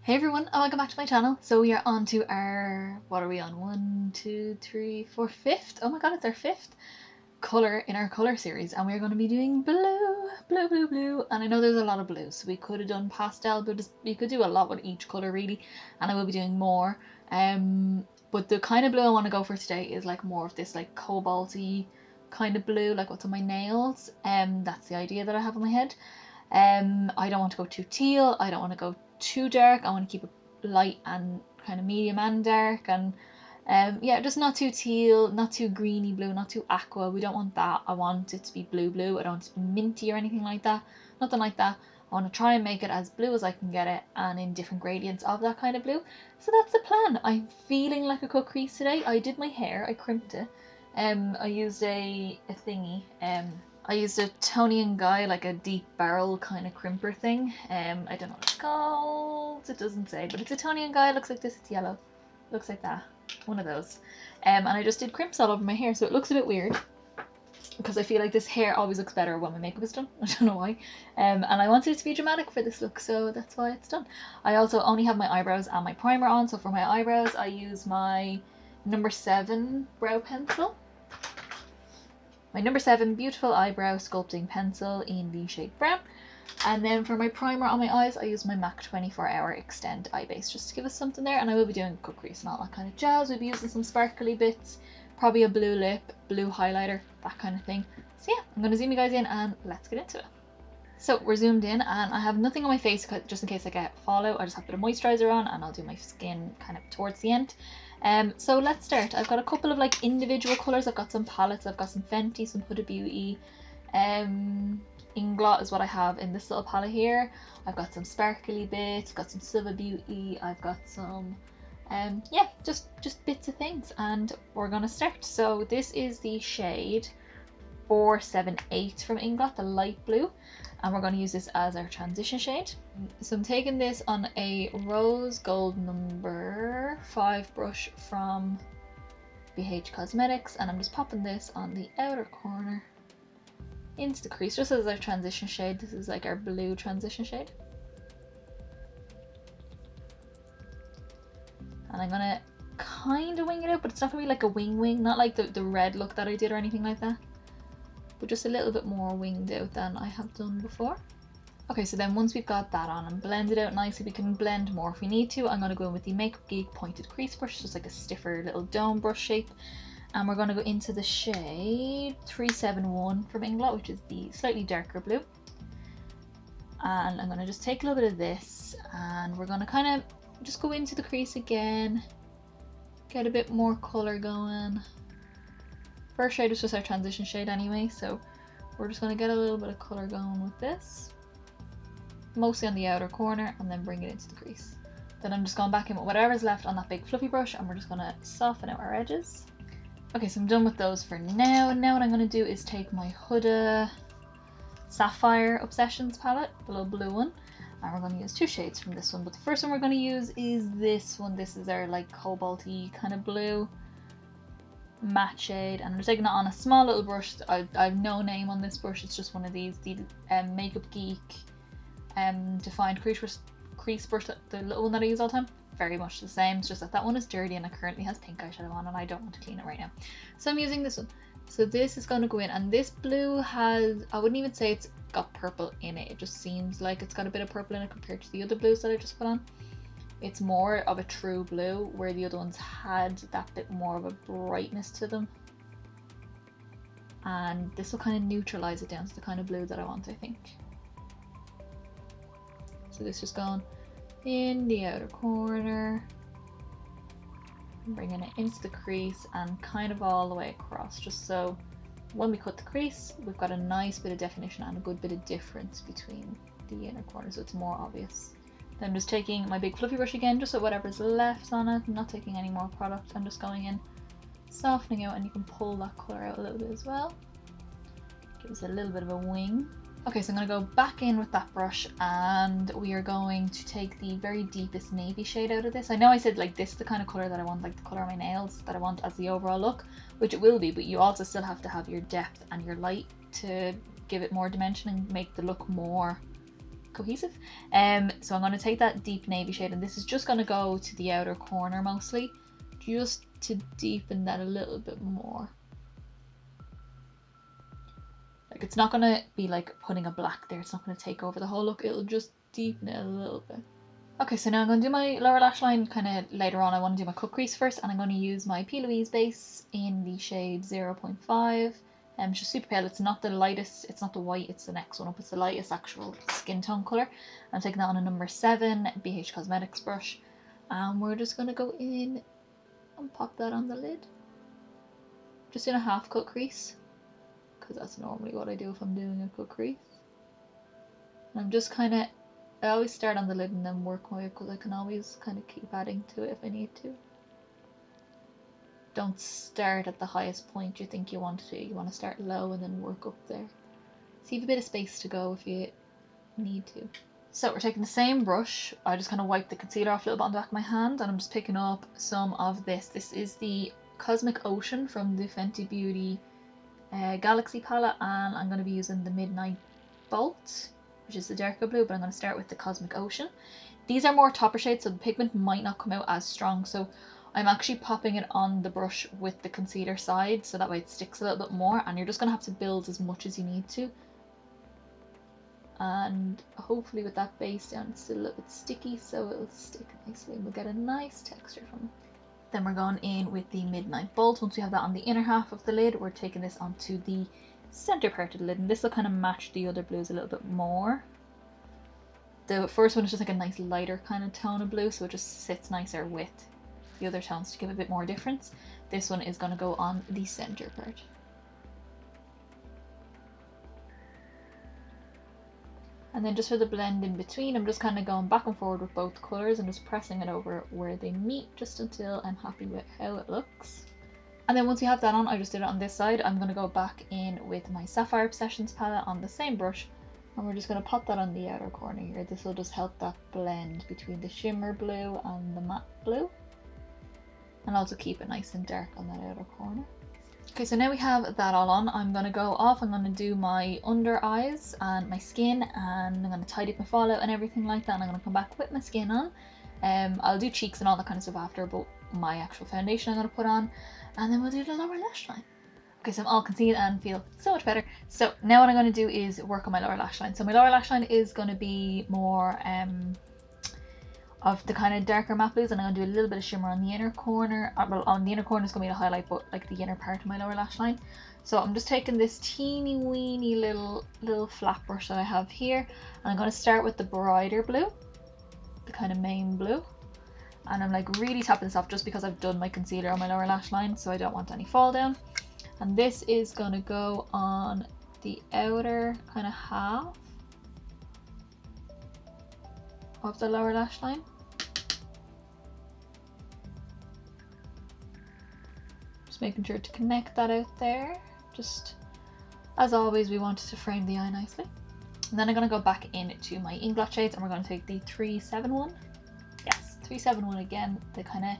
Hey everyone, and welcome back to my channel. So we are on to our, what are we on? 1, 2, 3, 4, fifth. Oh my god, it's our fifth colour in our colour series, and we're going to be doing blue, blue, blue, blue. And I know there's a lot of blues, so we could have done pastel, but you could do a lot with each colour really, and I will be doing more. But the kind of blue I want to go for today is like more of this like cobalty kind of blue, like what's on my nails. That's the idea that I have in my head. I don't want to go too teal, I don't want to go too dark, I want to keep it light and kind of medium and dark, and yeah, just not too teal, not too greeny blue, not too aqua. We don't want that. I want it to be blue blue. I don't want it to be minty or anything like that, nothing like that. I want to try and make it as blue as I can get it, and in different gradients of that kind of blue. So that's the plan. I'm feeling like a cut crease today. I did my hair, I crimped it. I used a thingy. I used a Tony & Guy, like a deep barrel kind of crimper thing. I don't know what it's called. It doesn't say, but it's a Tony & Guy. It looks like this. It's yellow. Looks like that. One of those. And I just did crimps all over my hair, so it looks a bit weird because I feel like this hair always looks better when my makeup is done. I don't know why. And I wanted it to be dramatic for this look, so that's why it's done. I also only have my eyebrows and my primer on, so for my eyebrows I use my number 7 brow pencil. My number 7 beautiful eyebrow sculpting pencil in the shade brown. And then for my primer on my eyes, I use my MAC 24-hour Extend Eye Base just to give us something there. And I will be doing cut crease and all that kind of jazz. We'll be using some sparkly bits, probably a blue lip, blue highlighter, that kind of thing. So yeah, I'm going to zoom you guys in and let's get into it. So we're zoomed in and I have nothing on my face just in case I get fallout. I just have a bit of moisturizer on and I'll do my skin kind of towards the end. So let's start. I've got a couple of like individual colours. I've got some palettes. I've got some Fenty, some Huda Beauty. Inglot is what I have in this little palette here. I've got some sparkly bits. I've got some Silver Beauty. I've got some, yeah, just bits of things. And we're gonna start. So this is the shade 478 from Inglot, the light blue. And we're going to use this as our transition shade. So I'm taking this on a rose gold number 5 brush from BH Cosmetics, and I'm just popping this on the outer corner into the crease just as our transition shade. This is like our blue transition shade. And I'm going to kind of wing it out, but it's not going to be like a wing, not like the red look that I did or anything like that, but just a little bit more winged out than I have done before. Okay, so then once we've got that on and blended out nicely, we can blend more if we need to. I'm going to go in with the Makeup Geek pointed crease brush, just like a stiffer little dome brush shape. And we're going to go into the shade 371 from Inglot, which is the slightly darker blue. And I'm going to just take a little bit of this and we're going to kind of just go into the crease again, get a bit more colour going. First shade was just our transition shade anyway, so we're just going to get a little bit of colour going with this, mostly on the outer corner, and then bring it into the crease. Then I'm just going back in with whatever's left on that big fluffy brush, and we're just going to soften out our edges. Okay, so I'm done with those for now. Now what I'm going to do is take my Huda Sapphire Obsessions palette, the little blue one, and we're going to use 2 shades from this one. But the first one we're going to use is this one. This is our like cobalty kind of blue matte shade, and I'm taking it on a small little brush. I have no name on this brush. It's just one of these, the Makeup Geek defined crease brush, the little one that I use all the time. Very much the same. It's just that that one is dirty and it currently has pink eyeshadow on and I don't want to clean it right now, so I'm using this one. So this is going to go in, and this blue has, I wouldn't even say it's got purple in it. It just seems like it's got a bit of purple in it compared to the other blues that I just put on. It's more of a true blue, where the other ones had that bit more of a brightness to them. And this will kind of neutralize it down to the kind of blue that I want, I think. So this is going in the outer corner, bringing it into the crease and kind of all the way across, just so when we cut the crease, we've got a nice bit of definition and a good bit of difference between the inner corner, so it's more obvious. Then I'm just taking my big fluffy brush again, just so whatever's left on it. I'm not taking any more product. I'm just going in, softening out, and you can pull that colour out a little bit as well. Gives it a little bit of a wing. Okay, so I'm going to go back in with that brush, and we are going to take the very deepest navy shade out of this. I know I said like this is the kind of colour that I want, like the colour of my nails that I want as the overall look, which it will be, but you also still have to have your depth and your light to give it more dimension and make the look more cohesive. So I'm going to take that deep navy shade, and this is just going to go to the outer corner mostly, just to deepen that a little bit more. Like, it's not going to be like putting a black there, it's not going to take over the whole look, it'll just deepen it a little bit. Okay, so now I'm going to do my lower lash line kind of later on. I want to do my cut crease first, and I'm going to use my P. Louise base in the shade 0.5. It's just super pale. It's not the lightest, it's not the white, it's the next one up. It's the lightest actual skin tone colour. I'm taking that on a number 7 BH Cosmetics brush. And we're just going to go in and pop that on the lid. Just in a half cut crease, because that's normally what I do if I'm doing a cut crease. And I'm just kind of, I always start on the lid and then work my way up, because I can always kind of keep adding to it if I need to. Don't start at the highest point you think you want to. You want to start low and then work up there. So you have a bit of space to go if you need to. So we're taking the same brush. I just kind of wipe the concealer off a little bit on the back of my hand, and I'm just picking up some of this. This is the Cosmic Ocean from the Fenty Beauty Galaxy palette, and I'm going to be using the Midnight Bolt, which is the darker blue, but I'm going to start with the Cosmic Ocean. These are more topper shades, so the pigment might not come out as strong, so I'm actually popping it on the brush with the concealer side, so that way it sticks a little bit more, and you're just going to have to build as much as you need to. And hopefully with that base down, it's still a little bit sticky, so it'll stick nicely and we'll get a nice texture from it. Then we're going in with the Midnight Bolt. Once we have that on the inner half of the lid, we're taking this onto the center part of the lid, and this will kind of match the other blues a little bit more. The first one is just like a nice lighter kind of tone of blue, so it just sits nicer with the other tones to give a bit more difference. This one is going to go on the center part. And then just for the blend in between, I'm just kind of going back and forward with both colours and just pressing it over where they meet, just until I'm happy with how it looks. And then once you have that on, I just did it on this side, I'm going to go back in with my Sapphire Obsessions palette on the same brush, and we're just going to pop that on the outer corner here. This will just help that blend between the shimmer blue and the matte blue, and also keep it nice and dark on that outer corner. Okay, so now we have that all on, I'm going to go off, I'm going to do my under eyes and my skin, and I'm going to tidy up my fallout and everything like that, and I'm going to come back with my skin on. I'll do cheeks and all that kind of stuff after, but my actual foundation I'm going to put on, and then we'll do the lower lash line. Okay, so I'm all concealed and feel so much better. So now what I'm going to do is work on my lower lash line. So my lower lash line is going to be more of the kind of darker matte blues, and I'm going to do a little bit of shimmer on the inner corner. Well, on the inner corner is going to be the highlight, but like the inner part of my lower lash line. So I'm just taking this teeny weeny little flat brush that I have here, and I'm going to start with the brighter blue, the kind of main blue, and I'm like really tapping this off just because I've done my concealer on my lower lash line, so I don't want any fall down. And this is going to go on the outer kind of half of the lower lash line. Just making sure to connect that out there. Just as always, we want to frame the eye nicely. And then I'm going to go back into my Inglot shades, and we're going to take the 371. Yes, 371 again, the kind of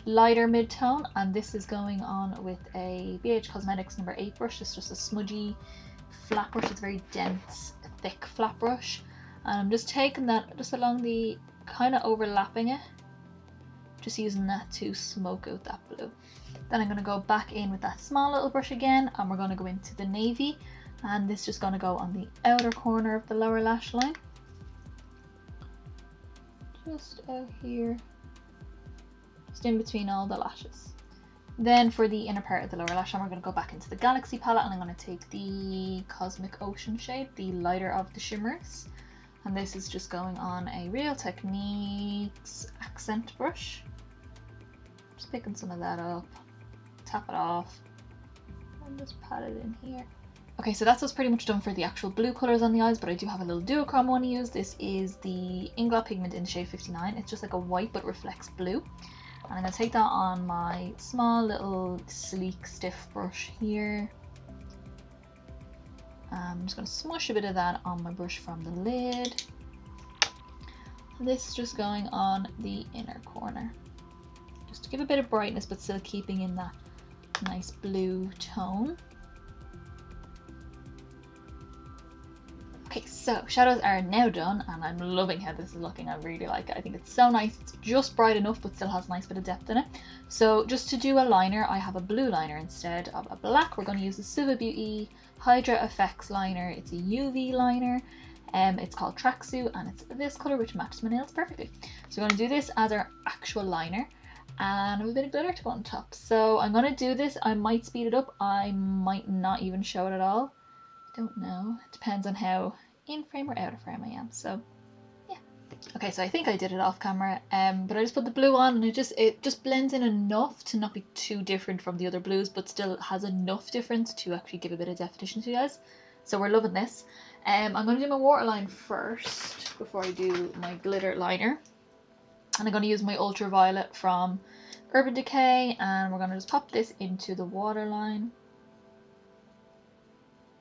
lighter mid-tone, and this is going on with a BH Cosmetics number 8 brush. It's just a smudgy flat brush. It's a very dense, thick flat brush. And I'm just taking that just along the, kind of overlapping it, just using that to smoke out that blue. Then I'm going to go back in with that small little brush again, and we're going to go into the navy, and this is just going to go on the outer corner of the lower lash line, just out here, just in between all the lashes. Then for the inner part of the lower lash line, we're going to go back into the Galaxy palette, and I'm going to take the Cosmic Ocean shade, the lighter of the shimmers. And this is just going on a Real Techniques accent brush. Just picking some of that up, tap it off, and just pat it in here. Okay, so that's what's pretty much done for the actual blue colours on the eyes, but I do have a little duochrome one to use. This is the Inglot pigment in the shade 59. It's just like a white but reflects blue. And I'm going to take that on my small little sleek stiff brush here. I'm just going to smush a bit of that on my brush from the lid. And this is just going on the inner corner, just to give a bit of brightness but still keeping in that nice blue tone. Okay, So shadows are now done, and I'm loving how this is looking. I really like it. I think it's so nice. It's just bright enough but still has a nice bit of depth in it. So just to do a liner, I have a blue liner instead of a black. We're going to use the Suva Beauty Hydra Effects liner. It's a UV liner. It's called Tracksuit, and it's this colour, which matches my nails perfectly. So we're going to do this as our actual liner, and I have a bit of glitter to put on top. So I'm going to do this. I might speed it up. I might not even show it at all. Don't know. It depends on how in frame or out of frame I am. So yeah. Okay, so I think I did it off camera. But I just put the blue on, and it just blends in enough to not be too different from the other blues, but still has enough difference to actually give a bit of definition to you guys. So we're loving this. I'm going to do my waterline first before I do my glitter liner. And I'm going to use my ultraviolet from Urban Decay, and we're going to just pop this into the waterline.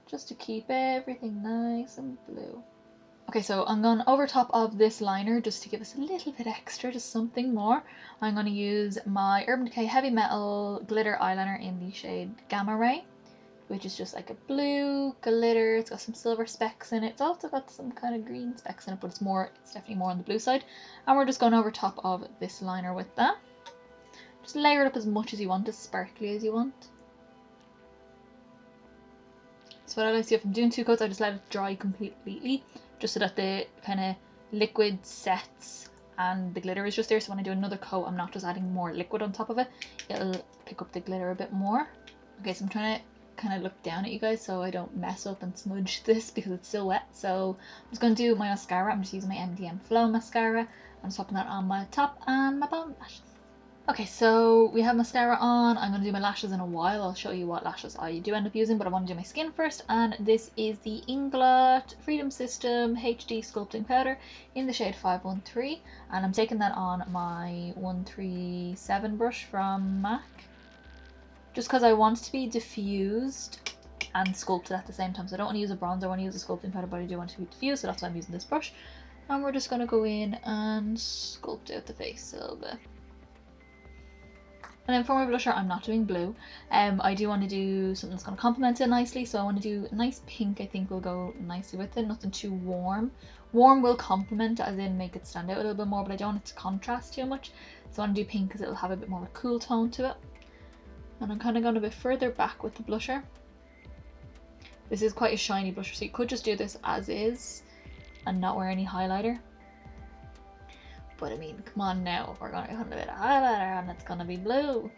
Just to keep everything nice and blue. Okay, so I'm going over top of this liner just to give us a little bit extra, just something more. I'm going to use my Urban Decay Heavy Metal Glitter Eyeliner in the shade Gamma Ray, which is just like a blue glitter. It's got some silver specks in it. It's also got some kind of green specks in it, but it's definitely more on the blue side. And we're just going over top of this liner with that. Just layer it up as much as you want, as sparkly as you want. So what I like to do, if I'm doing 2 coats, I just let it dry completely, just so that the kind of liquid sets and the glitter is just there. So when I do another coat, I'm not just adding more liquid on top of it. It'll pick up the glitter a bit more. Okay, so I'm trying to kind of look down at you guys so I don't mess up and smudge this because it's still wet. So I'm just going to do my mascara. I'm just using my MDM Flow mascara. I'm just popping that on my top and my bottom lashes. Okay, so we have mascara on. I'm going to do my lashes in a while. I'll show you what lashes I do end up using, but I want to do my skin first. And this is the Inglot Freedom System HD Sculpting Powder in the shade 513. And I'm taking that on my 137 brush from MAC. Just because I want it to be diffused and sculpted at the same time. So I don't want to use a bronzer, I want to use a sculpting powder, but I do want it to be diffused, so that's why I'm using this brush. And we're just going to go in and sculpt out the face a little bit. And then for my blusher, I'm not doing blue. I do want to do something that's going to complement it nicely. So I want to do a nice pink, I think will go nicely with it. Nothing too warm. Warm will complement, as in make it stand out a little bit more, but I don't want it to contrast too much. So I want to do pink because it'll have a bit more of a cool tone to it. And I'm kind of going a bit further back with the blusher. This is quite a shiny blusher, so you could just do this as is and not wear any highlighter. But I mean, come on now, we're going to put a bit of highlighter and it's going to be blue.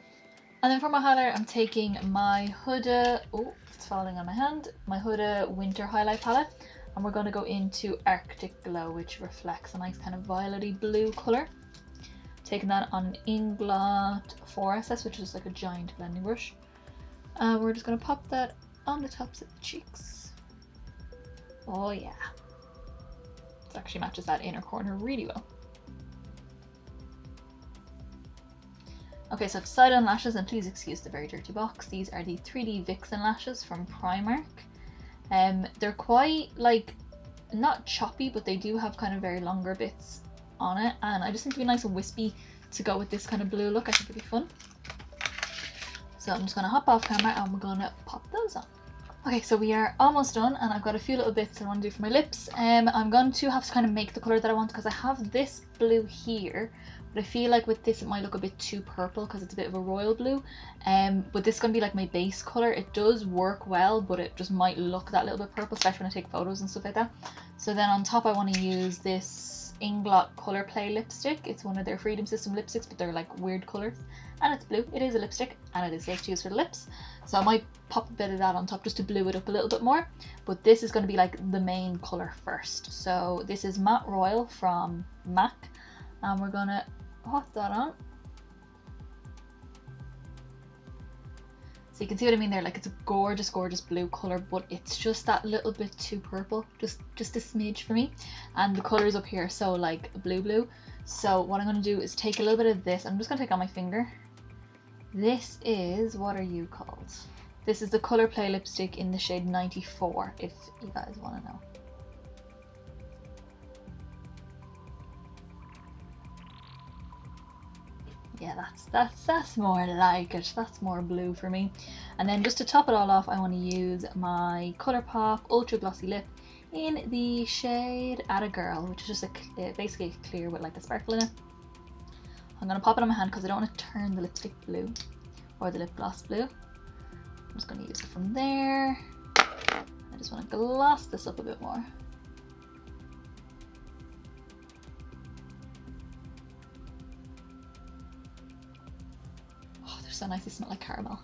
And then for my highlighter, I'm taking my Huda, oh, it's falling on my hand, my Huda Winter Highlight Palette. And we're going to go into Arctic Glow, which reflects a nice kind of violet-y blue colour. Taking that on an Inglot 4SS, which is like a giant blending brush. We're just going to pop that on the tops of the cheeks. Oh yeah. It actually matches that inner corner really well. Okay, so to side on lashes, and please excuse the very dirty box, these are the 3D Vixen lashes from Primark. They're quite, like, not choppy, but they do have kind of very longer bits on it, and I just think it'd be nice and wispy to go with this kind of blue look. I think it'd be fun. So I'm just going to hop off camera and we're going to pop those on. Okay, so we are almost done, and I've got a few little bits I want to do for my lips. I'm going to have to kind of make the colour that I want, because I have this blue here, but I feel like with this it might look a bit too purple because it's a bit of a royal blue. But this is going to be like my base colour. It does work well, but it just might look that little bit purple, especially when I take photos and stuff like that. So then on top I want to use this Inglot Colour Play lipstick. It's one of their Freedom System lipsticks, but they're like weird colours. And it's blue. It is a lipstick, and it is safe to use for the lips. So I might pop a bit of that on top just to blue it up a little bit more. But this is going to be like the main colour first. So this is Matte Royal from MAC. And we're going to pop that on. So you can see what I mean there, like it's a gorgeous, gorgeous blue colour, but it's just that little bit too purple, just a smidge for me. And the colours up here are so like blue. So what I'm going to do is take a little bit of this. I'm just going to take on my finger. This is, what are you called? This is the Colour Play lipstick in the shade 94, if you guys want to know. Yeah, that's more like it. That's more blue for me. And then just to top it all off, I want to use my ColourPop Ultra Glossy Lip in the shade Atta Girl, which is just basically clear with like a sparkle in it. I'm going to pop it on my hand because I don't want to turn the lipstick blue or the lip gloss blue. I'm just going to use it from there. I just want to gloss this up a bit more. Oh, they're so nice, they smell like caramel.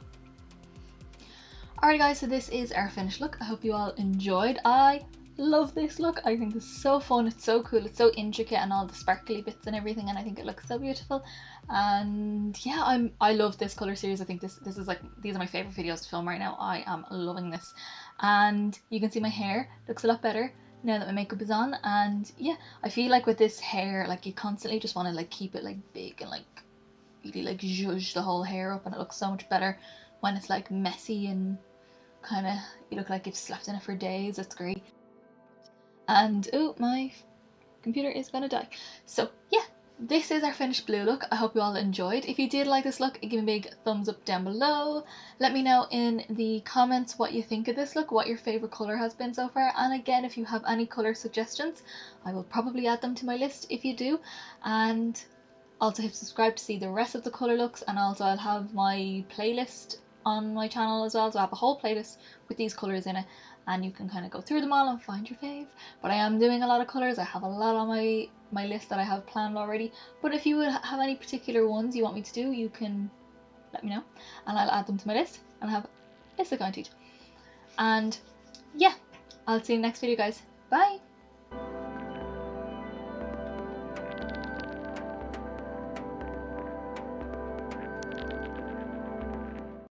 Alright guys, so this is our finished look. I hope you all enjoyed. I love this look. I think it's so fun, it's so cool, it's so intricate and all the sparkly bits and everything, and I think it looks so beautiful. And yeah, I love this color series. I think this is like, these are my favorite videos to film right now. I am loving this. And you can see my hair looks a lot better now that my makeup is on. And yeah, I feel like with this hair, like you constantly just want to like keep it like big and like really like zhuzh the whole hair up, and it looks so much better when it's like messy and kind of, you look like you've slept in it for days. It's great. And oh, my computer is gonna die. So yeah, this is our finished blue look. I hope you all enjoyed. If you did like this look, give me a big thumbs up down below. Let me know in the comments what you think of this look, what your favorite color has been so far. And again, if you have any color suggestions, I will probably add them to my list if you do. And also hit subscribe to see the rest of the color looks, and also I'll have my playlist on my channel as well, so I have a whole playlist with these colors in it, and you can kind of go through them all and find your fave. But I am doing a lot of colors. I have a lot on my list that I have planned already, but if you would have any particular ones you want me to do, you can let me know and I'll add them to my list and have a list of going to. And yeah, I'll see you in the next video guys. Bye.